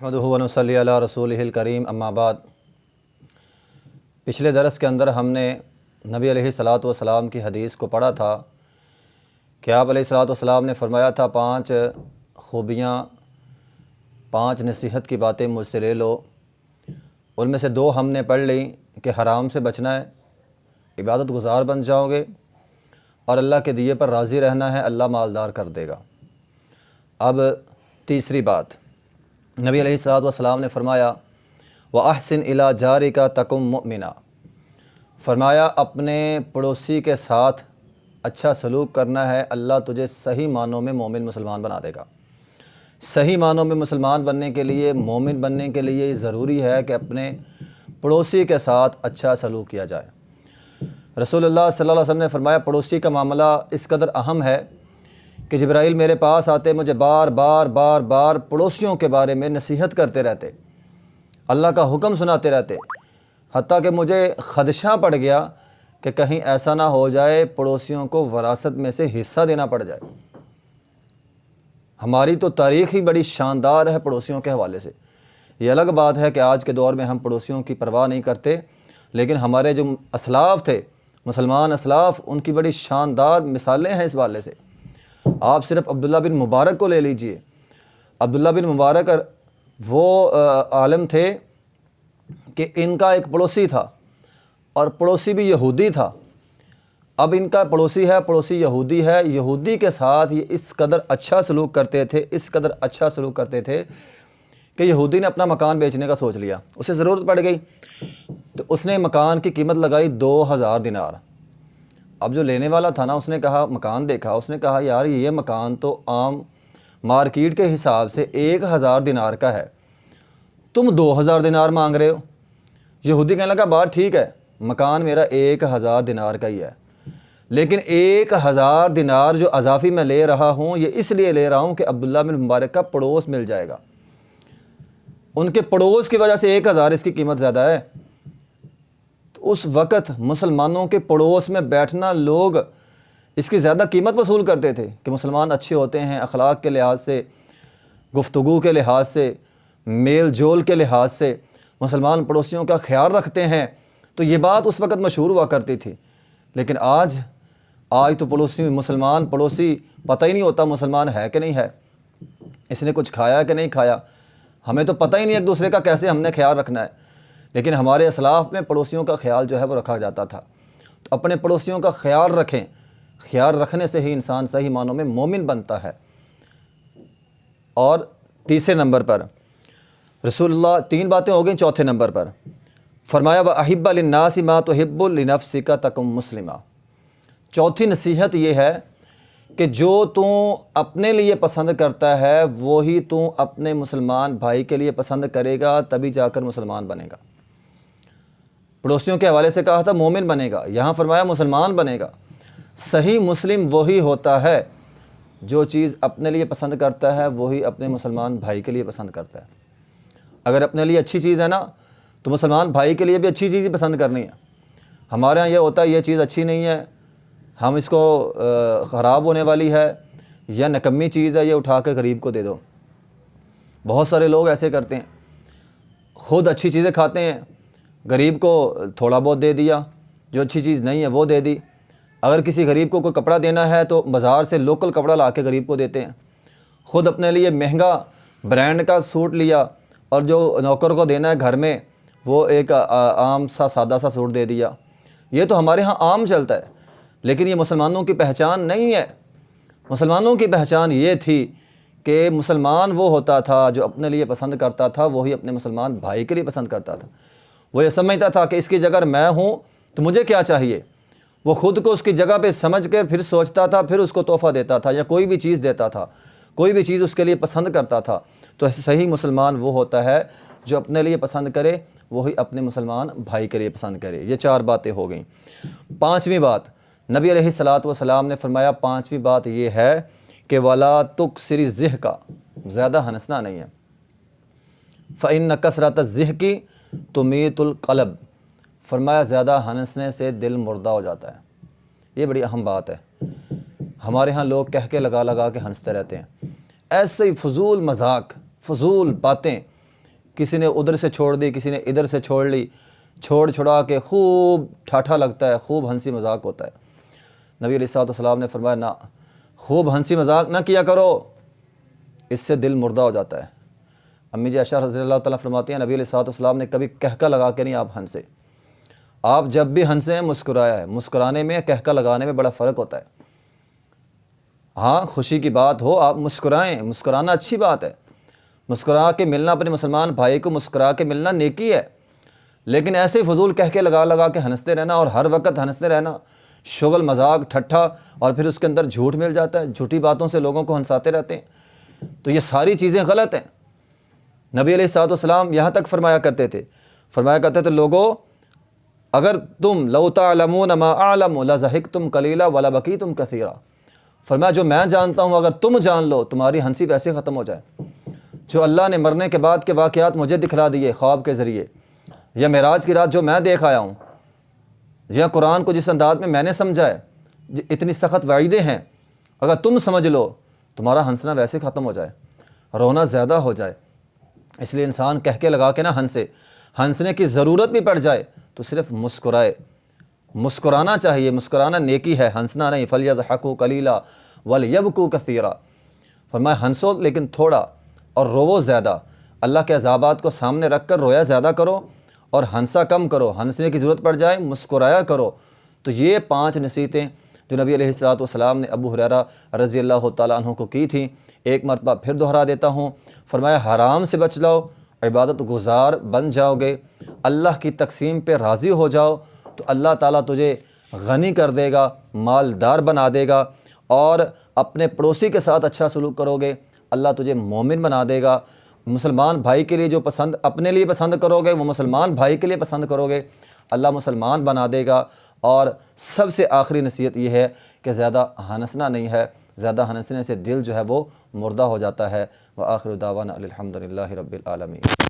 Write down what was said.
अहमदुहु व नसल्ली अला रसूलिहिल करीम अम्मा बाद। पिछले दरस के अंदर हमने नबी अलैहिस्सलातु वस्सलाम की हदीस को पढ़ा था कि आप अलैहिस्सलातु वस्सलाम ने फरमाया था 5 खूबियाँ 5 नसीहत की बातें मुझसे ले लो। उनमें से 2 हमने पढ़ ली कि हराम से बचना है, इबादत गुज़ार बन जाओगे और अल्लाह के दिए पर राज़ी रहना है, अल्लाह मालदार कर देगा। अब तीसरी बात, नबी अलैहिस्सलातु वस्सलाम ने फरमाया व अहसिन इला जारिका तकुम मुमिना, फरमाया अपने पड़ोसी के साथ अच्छा सलूक करना है, अल्लाह तुझे सही मानों में मोमिन मुसलमान बना देगा। सही मानों में मुसलमान बनने के लिए, मोमिन बनने के लिए ज़रूरी है कि अपने पड़ोसी के साथ अच्छा सलूक किया जाए। रसूलुल्लाह सल्लल्लाहु अलैहि वसल्लम ने फरमाया पड़ोसी का मामला इस कदर अहम है कि जिब्राइल मेरे पास आते, मुझे बार बार पड़ोसियों के बारे में नसीहत करते रहते, अल्लाह का हुक्म सुनाते रहते, हत्ता कि मुझे ख़दशा पड़ गया कि कहीं ऐसा ना हो जाए पड़ोसियों को वरासत में से हिस्सा देना पड़ जाए। हमारी तो तारीख़ ही बड़ी शानदार है पड़ोसियों के हवाले से। ये अलग बात है कि आज के दौर में हम पड़ोसियों की परवाह नहीं करते, लेकिन हमारे जो असलाफ़ थे, मुसलमान असलाफ़, उनकी बड़ी शानदार मिसालें हैं इस वाले से। आप सिर्फ़ अब्दुल्ला बिन मुबारक को ले लीजिए। अब्दुल्ला बिन मुबारक वो आलिम थे कि इनका एक पड़ोसी था और पड़ोसी भी यहूदी था। अब इनका पड़ोसी है, पड़ोसी यहूदी है, यहूदी के साथ ये इस कदर अच्छा सलूक करते थे, इस कदर अच्छा सलूक करते थे कि यहूदी ने अपना मकान बेचने का सोच लिया। उसे ज़रूरत पड़ गई तो उसने मकान की कीमत लगाई 2000 दिनार। अब जो लेने वाला था ना, उसने कहा, मकान देखा, उसने कहा यार ये मकान तो आम मार्केट के हिसाब से 1000 दिनार का है, तुम 2000 दिनार मांग रहे हो। यहूदी कहने लगा बात ठीक है, मकान मेरा 1000 दिनार का ही है, लेकिन 1000 दिनार जो अजाफ़ी मैं ले रहा हूँ ये इसलिए ले रहा हूँ कि अब्दुल्ला बिन मुबारक का पड़ोस मिल जाएगा। उनके पड़ोस की वजह से 1000 इसकी कीमत ज़्यादा है। तो उस वक़्त मुसलमानों के पड़ोस में बैठना लोग इसकी ज़्यादा कीमत वसूल करते थे कि मुसलमान अच्छे होते हैं, अखलाक के लिहाज से, गुफ्तगू के लिहाज से, मेल जोल के लिहाज से मुसलमान पड़ोसियों का ख्याल रखते हैं। तो ये बात उस वक़्त मशहूर हुआ करती थी। लेकिन आज तो पड़ोसी, मुसलमान पड़ोसी पता ही नहीं होता मुसलमान है कि नहीं है, इसने कुछ खाया कि नहीं खाया, हमें तो पता ही नहीं एक दूसरे का कैसे हमने ख्याल रखना है। लेकिन हमारे असलाफ़ में पड़ोसियों का ख्याल जो है वो रखा जाता था। तो अपने पड़ोसियों का ख्याल रखें, ख्याल रखने से ही इंसान सही मानों में मोमिन बनता है। और तीसरे नंबर पर रसूलुल्लाह, 3 बातें हो गई, चौथे नंबर पर फरमाया व अहिब्बा लिन्नासी मा तुहिब्बु लिनफ्सिका तकुम मुस्लिमा। चौथी नसीहत ये है कि जो तू अपने लिए पसंद करता है वही तू अपने मुसलमान भाई के लिए पसंद करेगा, तभी जाकर मुसलमान बनेगा। पड़ोसियों के हवाले से कहा था मोमिन बनेगा, यहाँ फरमाया मुसलमान बनेगा। सही मुस्लिम वही होता है जो चीज़ अपने लिए पसंद करता है वही अपने मुसलमान भाई के लिए पसंद करता है। अगर अपने लिए अच्छी चीज़ है ना, तो मुसलमान भाई के लिए भी अच्छी चीज़ पसंद करनी है। हमारे यहाँ ये होता है ये चीज़ अच्छी नहीं है, हम इसको ख़राब होने वाली है या नकम्मी चीज़ है, ये उठा कर गरीब को दे दो। बहुत सारे लोग ऐसे करते हैं, ख़ुद अच्छी चीज़ें खाते हैं, गरीब को थोड़ा बहुत दे दिया, जो अच्छी चीज़ नहीं है वो दे दी। अगर किसी गरीब को कोई कपड़ा देना है तो बाज़ार से लोकल कपड़ा ला के गरीब को देते हैं। ख़ुद अपने लिए महंगा ब्रांड का सूट लिया और जो नौकर को देना है घर में वो एक आम सा सादा सा सूट दे दिया। ये तो हमारे यहाँ आम चलता है, लेकिन ये मुसलमानों की पहचान नहीं है। मुसलमानों की पहचान ये थी कि मुसलमान वो होता था जो अपने लिए पसंद करता था वही अपने मुसलमान भाई के लिए पसंद करता था। वो ये समझता था कि इसकी जगह मैं हूँ तो मुझे क्या चाहिए। वो ख़ुद को उसकी जगह पे समझ के फिर सोचता था, फिर उसको तोहफ़ा देता था या कोई भी चीज़ देता था, कोई भी चीज़ उसके लिए पसंद करता था। तो सही मुसलमान वो होता है जो अपने लिए पसंद करे वही अपने मुसलमान भाई के लिए पसंद करे। ये 4 बातें हो गई। 5वीं बात, नबी अलैहिस्सलातु वस्सलाम ने फरमाया 5वीं बात ये है कि वला तुक्सिरी ज़िहका, ज़्यादा हंसना नहीं है। फ़इन्न कसरत ज़िहकी तुमीतुल क़ल्ब, फरमाया ज़्यादा हंसने से दिल मुर्दा हो जाता है। ये बड़ी अहम बात है। हमारे यहाँ लोग कह के लगा लगा के हंसते रहते हैं, ऐसे ही फजूल मजाक, फजूल बातें किसी ने उधर से छोड़ दी, किसी ने इधर से छोड़ ली, छोड़ छुड़ा के खूब ठाठा लगता है, खूब हंसी मजाक होता है। नबी अलैहिस्सलाम ने फरमाया ना, खूब हंसी मजाक ना किया करो, इससे दिल मुर्दा हो जाता है। अम्मी जी आयशा रज़ियल्लाहु ताला फरमाती हैं, नबी अलैहिस्सलाम ने कभी कहका लगा के नहीं आप हंसे। आप जब भी हंसे हैं मुस्कुराया है। मुस्कुराने में कहका लगाने में बड़ा फ़र्क होता है। हाँ, खुशी की बात हो आप मुस्कुराएं, मुस्कुराना अच्छी बात है। मुस्कुरा के मिलना, अपने मुसलमान भाई को मुस्कुरा के मिलना नेकी है। लेकिन ऐसे फजूल कह के लगा के हंसते रहना और हर वक्त हंसते रहना, शुगल मजाक ठट्ठा, और फिर उसके अंदर झूठ मिल जाता है, झूठी बातों से लोगों को हंसाते रहते हैं, तो ये सारी चीज़ें गलत हैं। नबी अलैहिस्सलाम यहाँ तक फरमाया करते थे लोगों, अगर तुम लौ तअलमून मा अअलम लज़हिकतुम कलीला वला बकीतुम कसीरा। फरमाया जो मैं जानता हूँ अगर तुम जान लो, तुम्हारी हंसी वैसे ख़त्म हो जाए। जो अल्लाह ने मरने के बाद के वाक़यात मुझे दिखला दिए ख्वाब के ज़रिए, या मेराज की रात जो मैं देख आया हूँ, या कुरान को जिस अंदाज में मैंने समझा है, इतनी सख्त वाइदें हैं, अगर तुम समझ लो तुम्हारा हंसना वैसे ख़त्म हो जाए, रोना ज़्यादा हो जाए। इसलिए इंसान कह के लगा के ना हंसे। हंसने की ज़रूरत भी पड़ जाए तो सिर्फ मुस्कुराए। मुस्कुराना चाहिए, मुस्कुराना नेकी है, हंसना नहीं। फलयज़हकू कलीला वलयबकू कसीरा। फरमाया हंसो लेकिन थोड़ा और रोवो ज़्यादा। अल्लाह के अज़ाबात को सामने रख कर रोया ज़्यादा करो और हंसा कम करो। हंसने की ज़रूरत पड़ जाए मुस्कुराया करो। तो ये 5 नसीहतें जो नबी अलैहिस्सलाम ने अबू हुरैरा रज़ियल्लाहु ताला अन्हु को की थी, एक मरतबा फिर दोहरा देता हूँ। फरमाया हराम से बच जाओ, इबादत गुज़ार बन जाओगे, अल्लाह की तकसीम पे राज़ी हो जाओ तो अल्लाह ताला तुझे गनी कर देगा, मालदार बना देगा, और अपने पड़ोसी के साथ अच्छा सलूक करोगे, अल्लाह तुझे मोमिन बना देगा। मुसलमान भाई के लिए जो पसंद अपने लिए पसंद करोगे वो मुसलमान भाई के लिए पसंद करोगे, अल्लाह मुसलमान बना देगा। और सबसे आखिरी नसीहत ये है कि ज़्यादा हंसना नहीं है, ज़्यादा हंसने से दिल जो है वो मुर्दा हो जाता है। व आखिर दावाना अल्हम्दुलिल्लाहि रब्बिल आलमीन।